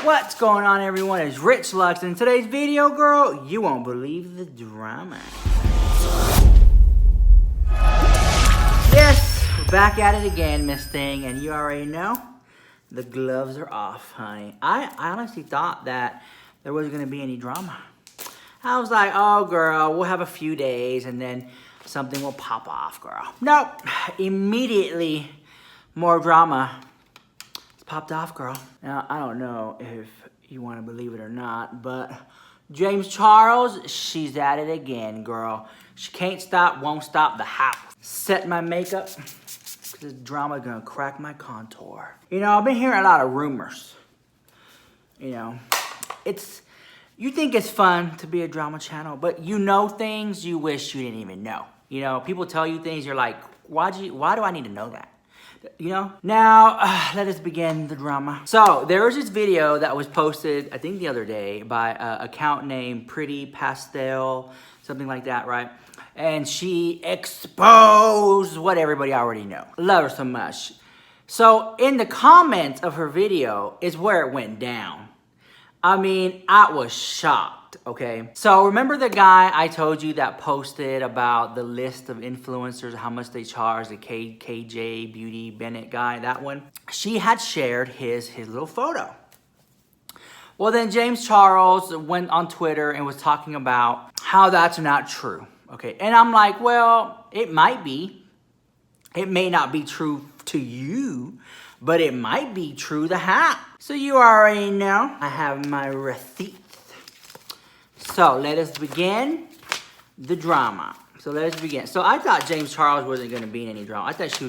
What's going on, everyone? It's Rich Lux. In today's video, girl, you won't believe the drama. Yes, we're back at it again, Miss Thing, and you already know the gloves are off, honey. I honestly thought that there wasn't gonna be any drama. I was like, oh, girl, we'll have a few days and then something will pop off, girl. Nope, immediately more drama. Popped off, girl. Now, I don't know if you want to believe it or not, but James Charles, she's at it again, girl. She can't stop, won't stop the house. Set my makeup, because this drama gonna crack my contour. You know, I've been hearing a lot of rumors. You know, you think it's fun to be a drama channel, but you know things you wish you didn't even know. You know, people tell you things, you're like, why do I need to know that? You know? Now, let us begin the drama. So, there was this video that was posted, I think the other day, by an account named Pretty Pastel, something like that, right? And she exposed what everybody already know. Love her so much. So, in the comments of her video is where it went down. I mean, I was shocked, okay? So remember the guy I told you that posted about the list of influencers, how much they charge, the KJ Beauty Bennett guy, that one? She had shared his little photo. Well, then James Charles went on Twitter and was talking about how that's not true, okay? And I'm like, well, it might be. It may not be true to you, but it might be true to her. So you already know, I have my receipts. So let us begin the drama. So I thought James Charles wasn't gonna be in any drama. I thought she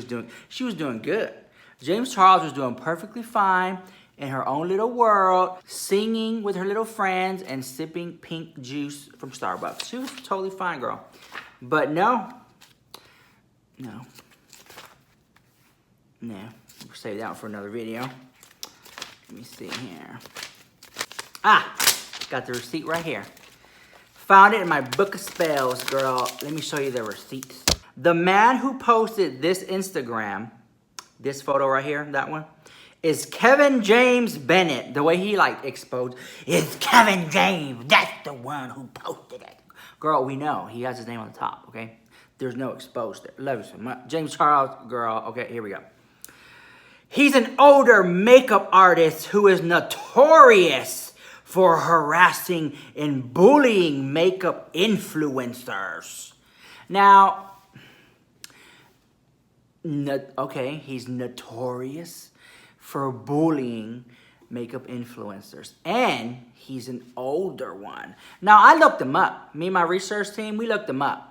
was doing good. James Charles was doing perfectly fine in her own little world, singing with her little friends and sipping pink juice from Starbucks. She was totally fine, girl. But no. We'll save that one for another video. Let me see here. Got the receipt right here. Found it in my book of spells, girl. Let me show you the receipts. The man who posted this Instagram, this photo right here, that one, is Kevin James Bennett. The way he exposed, is Kevin James. That's the one who posted it. Girl, we know. He has his name on the top, okay? There's no exposed there. Love you so much. James Charles, girl. Okay, here we go. He's an older makeup artist who is notorious for harassing and bullying makeup influencers. Now, okay, he's notorious for bullying makeup influencers. And he's an older one. Now, I looked him up. Me and my research team, we looked him up.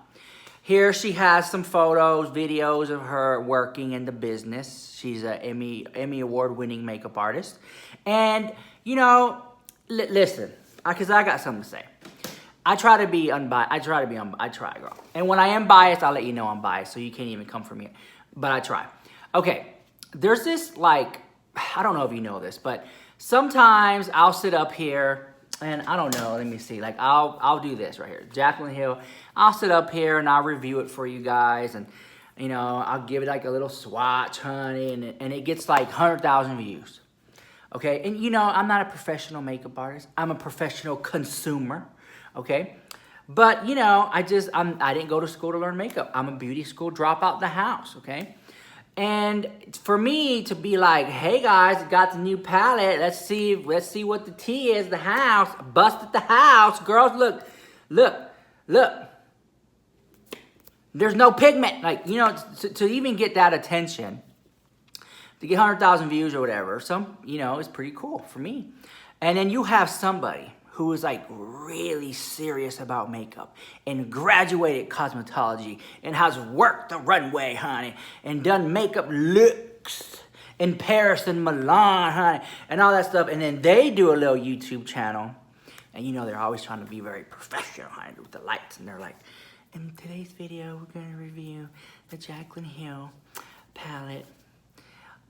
Here she has some photos, videos of her working in the business. She's an Emmy award-winning makeup artist. And, you know, listen, because I got something to say. I try to be unbiased. I try, girl. And when I am biased, I'll let you know I'm biased, so you can't even come for me. But I try. Okay, there's this, I don't know if you know this, but sometimes I'll sit up here and I don't know, let me see, I'll do this right here. Jaclyn Hill, I'll sit up here and I'll review it for you guys. And, you know, I'll give it a little swatch, honey. And it gets 100,000 views. Okay, and you know, I'm not a professional makeup artist. I'm a professional consumer, okay? But, you know, I didn't go to school to learn makeup. I'm a beauty school dropout the house, okay? And for me to be like, hey guys, got the new palette. Let's see what the tea is. The house, busted the house. Girls, look. There's no pigment. You know, to even get that attention, to get 100,000 views or whatever, it's pretty cool for me. And then you have somebody who is really serious about makeup and graduated cosmetology and has worked the runway, honey, and done makeup looks in Paris and Milan, honey, and all that stuff. And then they do a little YouTube channel, and you know they're always trying to be very professional, honey, with the lights. And they're like, in today's video, we're gonna review the Jaclyn Hill palette.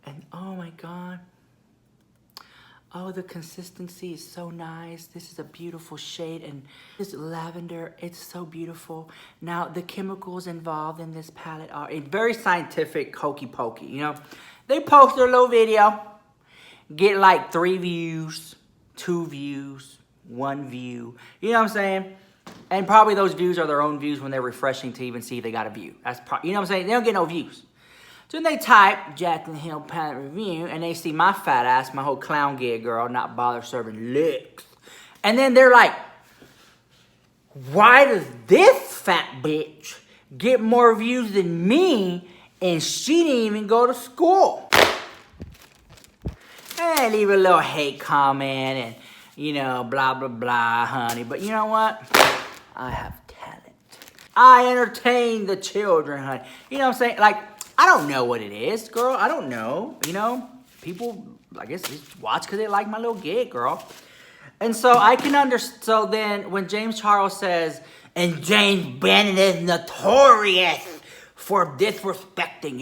And oh my God. Oh, the consistency is so nice. This is a beautiful shade, and this lavender, it's so beautiful. Now, the chemicals involved in this palette are very scientific, hokey pokey, you know. They post their little video, get 3 views, 2 views, 1 view. You know what I'm saying? And probably those views are their own views when they're refreshing to even see if they got a view. That's you know what I'm saying? They don't get no views. So then they type Jacqueline Hill Pilot Review, and they see my fat ass, my whole clown gig girl, not bother serving licks. And then they're like, why does this fat bitch get more views than me, and she didn't even go to school? And leave a little hate comment and, you know, blah, blah, blah, honey. But you know what? I have talent. I entertain the children, honey. You know what I'm saying? Like, I don't know what it is, girl. I don't know. You know, people, I guess, just watch because they like my little gig, girl. And so I can understand. So then when James Charles says, and James Bannon is notorious for disrespecting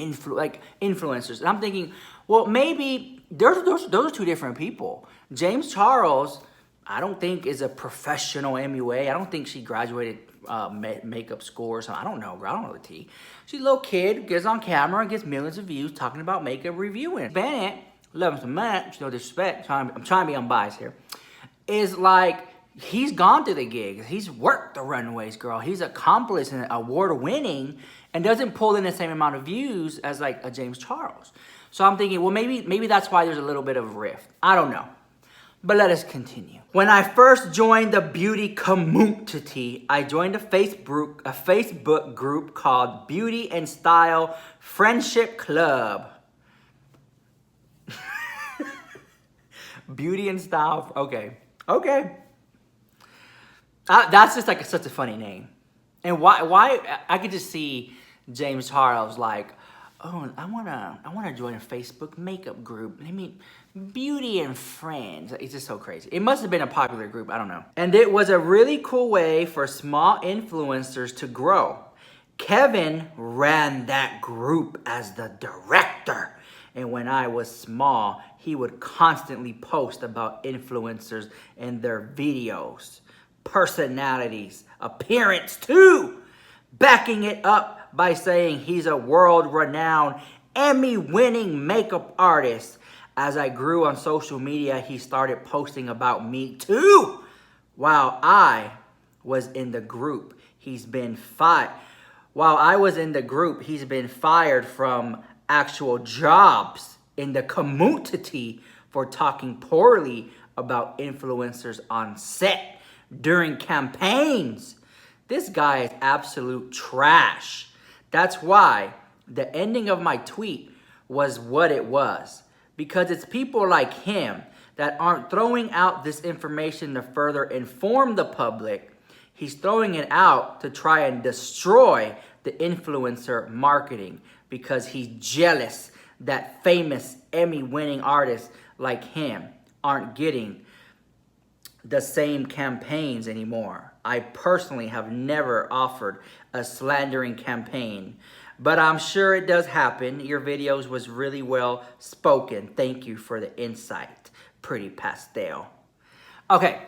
influencers. And I'm thinking, well, maybe those are 2 different people. James Charles, I don't think is a professional MUA. I don't think she graduated makeup school or something. I don't know, girl. I don't know the tea. She's a little kid, gets on camera and gets millions of views talking about makeup reviewing. Bennett, love him so much, no disrespect. I'm trying to be unbiased here. Is like, he's gone to the gigs. He's worked the runways, girl. He's accomplished and award-winning and doesn't pull in the same amount of views as like a James Charles. So I'm thinking, well, maybe that's why there's a little bit of a rift. I don't know. But let us continue. When I first joined the beauty community, I joined a Facebook group called Beauty and Style Friendship Club. Beauty and Style, okay. That's just like such a funny name. And why I could just see James Charles like, oh, I wanna join a Facebook makeup group. I mean, beauty and friends. It's just so crazy. It must have been a popular group. I don't know. And it was a really cool way for small influencers to grow. Kevin ran that group as the director. And when I was small, he would constantly post about influencers and their videos, personalities, appearance too, backing it up by saying he's a world-renowned, Emmy-winning makeup artist. As I grew on social media, he started posting about me too. While I was in the group, he's been fired. While I was in the group, he's been fired from actual jobs in the community for talking poorly about influencers on set during campaigns. This guy is absolute trash. That's why the ending of my tweet was what it was. Because it's people like him that aren't throwing out this information to further inform the public. He's throwing it out to try and destroy the influencer marketing because he's jealous that famous Emmy-winning artists like him aren't getting the same campaigns anymore. I personally have never offered a slandering campaign, but I'm sure it does happen. Your videos was really well spoken. Thank you for the insight, pretty pastel. Okay,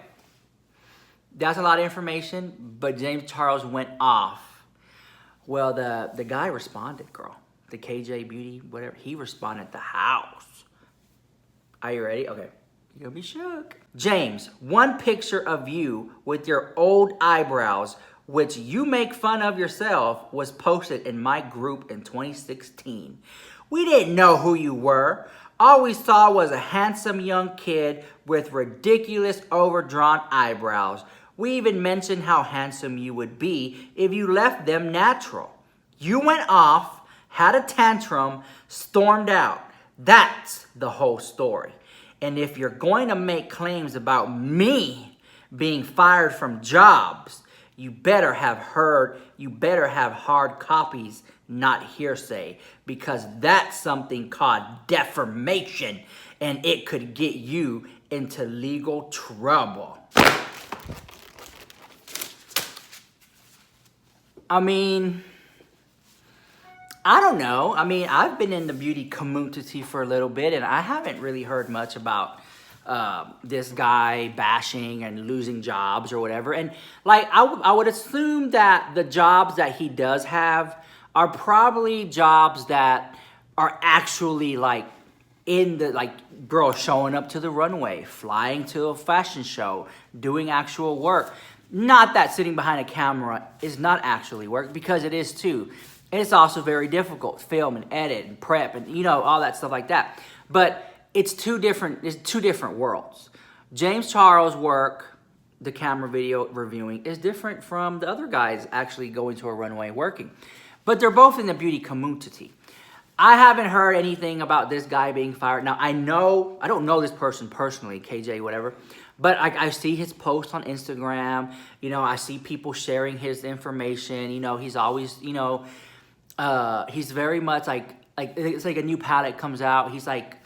that's a lot of information, but James Charles went off. Well, the guy responded, girl. The KJ Beauty, whatever, he responded the house. Are you ready? Okay. You're gonna be shook. James, one picture of you with your old eyebrows, which you make fun of yourself, was posted in my group in 2016. We didn't know who you were. All we saw was a handsome young kid with ridiculous overdrawn eyebrows. We even mentioned how handsome you would be if you left them natural. You went off, had a tantrum, stormed out. That's the whole story. And if you're going to make claims about me being fired from jobs, you better have hard copies, not hearsay, because that's something called defamation, and it could get you into legal trouble. I mean, I don't know. I mean, I've been in the beauty community for a little bit, and I haven't really heard much about this guy bashing and losing jobs or whatever. And like, I would assume that the jobs that he does have are probably jobs that are actually like in the, like, bro, showing up to the runway, flying to a fashion show, doing actual work. Not that sitting behind a camera is not actually work, because it is too. And it's also very difficult, film and edit and prep and, you know, all that stuff like that. But it's two different worlds. James Charles' work, the camera video reviewing, is different from the other guys actually going to a runway working. But they're both in the beauty community. I haven't heard anything about this guy being fired. Now, I don't know this person personally, KJ, whatever. But I see his posts on Instagram. You know, I see people sharing his information. You know, he's always, you know, he's very much like it's like a new palette comes out. He's like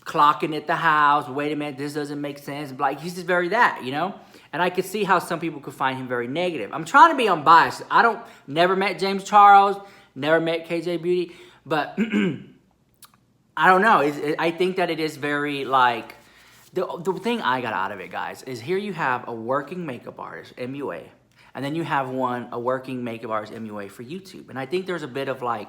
clocking at the house. Wait a minute, this doesn't make sense. Like, he's just very that, you know? And I could see how some people could find him very negative. I'm trying to be unbiased. Never met James Charles, never met KJ Beauty, but I don't know. I think that it is very like, the thing I got out of it, guys, is here you have a working makeup artist, MUA, and then you have a working makeup artist, MUA, for YouTube. And I think there's a bit of like,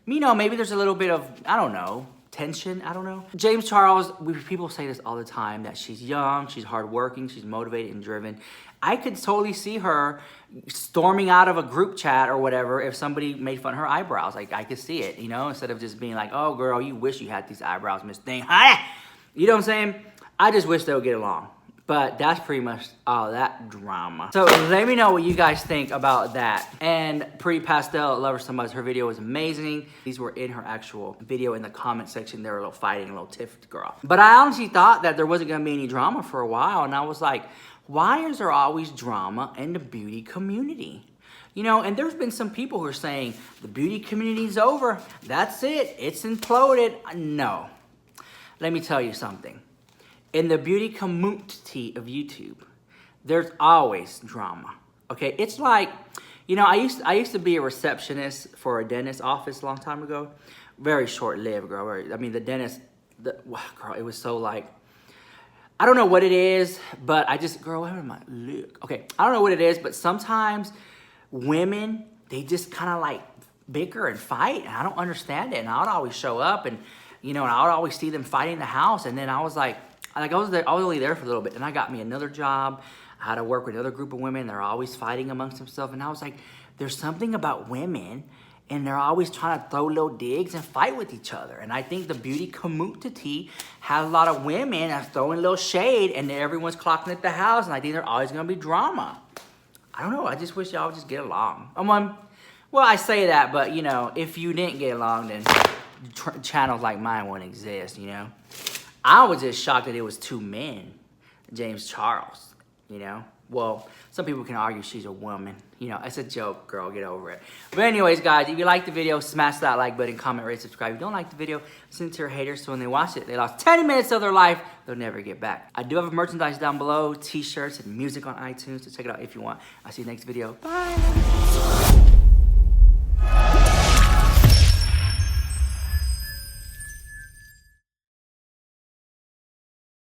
you know, maybe there's a little bit of, I don't know, tension, I don't know. James Charles, people say this all the time, that she's young, she's hardworking, she's motivated and driven. I could totally see her storming out of a group chat or whatever if somebody made fun of her eyebrows. Like, I could see it, you know, instead of just being like, oh, girl, you wish you had these eyebrows, Miss Thing. You know what I'm saying? I just wish they would get along. But that's pretty much all that drama. So let me know what you guys think about that. And Pretty Pastel, love her so much. Her video was amazing. These were in her actual video in the comment section. They were a little fighting, a little tiff girl. But I honestly thought that there wasn't gonna be any drama for a while. And I was like, why is there always drama in the beauty community? You know, and there's been some people who are saying the beauty community's over. That's it, it's imploded. No, let me tell you something. In the beauty community of YouTube, there's always drama, okay? It's like, you know, I used to be a receptionist for a dentist office a long time ago. Very short-lived, girl. I mean, the dentist, girl, it was so like, I don't know what it is, but girl, what am I, look? Okay, I don't know what it is, but sometimes women, they just kind of like bicker and fight, and I don't understand it. And I would always show up, and, you know, and I would always see them fighting in the house, and then I was like, I was only there for a little bit, and I got me another job. I had to work with another group of women. They're always fighting amongst themselves, and I was like, there's something about women, and they're always trying to throw little digs and fight with each other. And I think the beauty community has a lot of women that throwing a little shade, and everyone's clocking at the house, and I think there's always gonna be drama. I don't know. I just wish y'all would just get along. Well, I say that, but you know, if you didn't get along, then channels like mine wouldn't exist. You know. I was just shocked that it was two men, James Charles, you know? Well, some people can argue she's a woman. You know, it's a joke, girl, get over it. But anyways, guys, if you like the video, smash that like button, comment, rate, subscribe. If you don't like the video, listen to your haters, so when they watch it, they lost 10 minutes of their life, they'll never get back. I do have merchandise down below, t-shirts and music on iTunes, so check it out if you want. I'll see you next video. Bye.